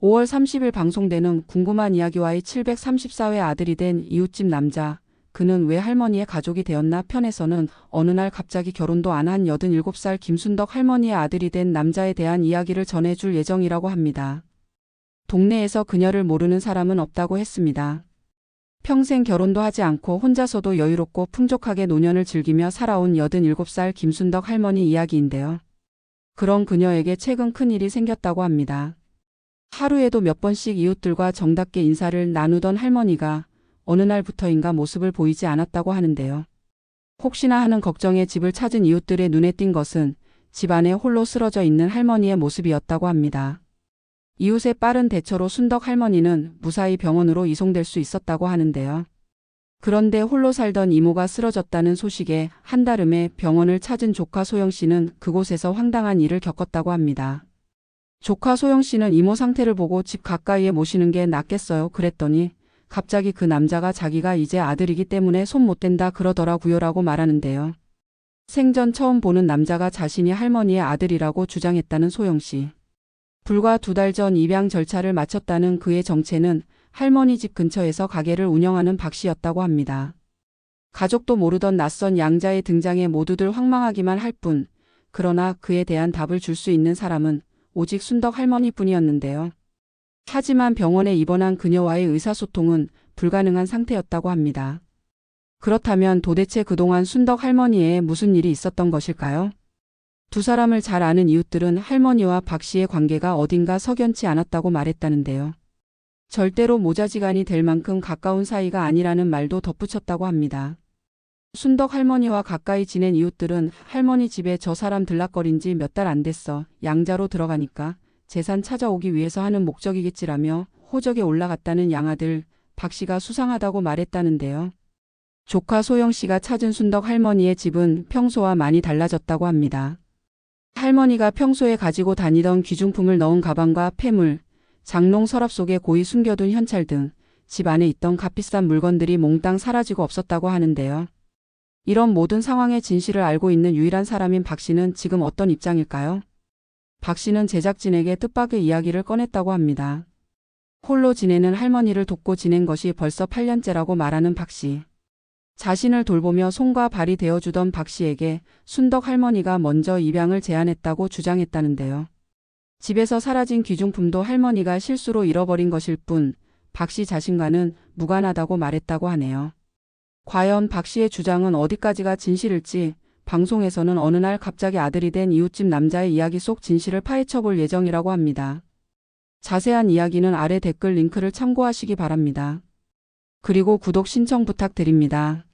5월 30일 방송되는 궁금한 이야기와의 734회 아들이 된 이웃집 남자, 그는 왜 할머니의 가족이 되었나 편에서는 어느 날 갑자기 결혼도 안 한 87살 김순덕 할머니의 아들이 된 남자에 대한 이야기를 전해줄 예정이라고 합니다. 동네에서 그녀를 모르는 사람은 없다고 했습니다. 평생 결혼도 하지 않고 혼자서도 여유롭고 풍족하게 노년을 즐기며 살아온 87살 김순덕 할머니 이야기인데요. 그런 그녀에게 최근 큰일이 생겼다고 합니다. 하루에도 몇 번씩 이웃들과 정답게 인사를 나누던 할머니가 어느 날부터인가 모습을 보이지 않았다고 하는데요. 혹시나 하는 걱정에 집을 찾은 이웃들의 눈에 띈 것은 집 안에 홀로 쓰러져 있는 할머니의 모습이었다고 합니다. 이웃의 빠른 대처로 순덕 할머니는 무사히 병원으로 이송될 수 있었다고 하는데요. 그런데 홀로 살던 이모가 쓰러졌다는 소식에 한달음에 병원을 찾은 조카 소영 씨는 그곳에서 황당한 일을 겪었다고 합니다. 조카 소영 씨는 이모 상태를 보고 집 가까이에 모시는 게 낫겠어요 그랬더니 갑자기 그 남자가 자기가 이제 아들이기 때문에 손 못 댄다 그러더라고요라고 말하는데요. 생전 처음 보는 남자가 자신이 할머니의 아들이라고 주장했다는 소영 씨. 불과 2달 전 입양 절차를 마쳤다는 그의 정체는 할머니 집 근처에서 가게를 운영하는 박 씨였다고 합니다. 가족도 모르던 낯선 양자의 등장에 모두들 황망하기만 할 뿐, 그러나 그에 대한 답을 줄 수 있는 사람은 오직 순덕 할머니뿐이었는데요. 하지만 병원에 입원한 그녀와의 의사소통은 불가능한 상태였다고 합니다. 그렇다면 도대체 그동안 순덕 할머니에 무슨 일이 있었던 것일까요? 두 사람을 잘 아는 이웃들은 할머니와 박 씨의 관계가 어딘가 석연치 않았다고 말했다는데요. 절대로 모자지간이 될 만큼 가까운 사이가 아니라는 말도 덧붙였다고 합니다. 순덕 할머니와 가까이 지낸 이웃들은 할머니 집에 저 사람 들락거린 지 몇 달 안 됐어. 양자로 들어가니까 재산 찾아오기 위해서 하는 목적이겠지라며 호적에 올라갔다는 양아들 박 씨가 수상하다고 말했다는데요. 조카 소영 씨가 찾은 순덕 할머니의 집은 평소와 많이 달라졌다고 합니다. 할머니가 평소에 가지고 다니던 귀중품을 넣은 가방과 폐물, 장롱 서랍 속에 고이 숨겨둔 현찰 등 집 안에 있던 값비싼 물건들이 몽땅 사라지고 없었다고 하는데요. 이런 모든 상황의 진실을 알고 있는 유일한 사람인 박 씨는 지금 어떤 입장일까요? 박 씨는 제작진에게 뜻밖의 이야기를 꺼냈다고 합니다. 홀로 지내는 할머니를 돕고 지낸 것이 벌써 8년째라고 말하는 박 씨. 자신을 돌보며 손과 발이 되어주던 박 씨에게 순덕 할머니가 먼저 입양을 제안했다고 주장했다는데요. 집에서 사라진 귀중품도 할머니가 실수로 잃어버린 것일 뿐 박 씨 자신과는 무관하다고 말했다고 하네요. 과연 박 씨의 주장은 어디까지가 진실일지 방송에서는 어느 날 갑자기 아들이 된 이웃집 남자의 이야기 속 진실을 파헤쳐 볼 예정이라고 합니다. 자세한 이야기는 아래 댓글 링크를 참고하시기 바랍니다. 그리고 구독 신청 부탁드립니다.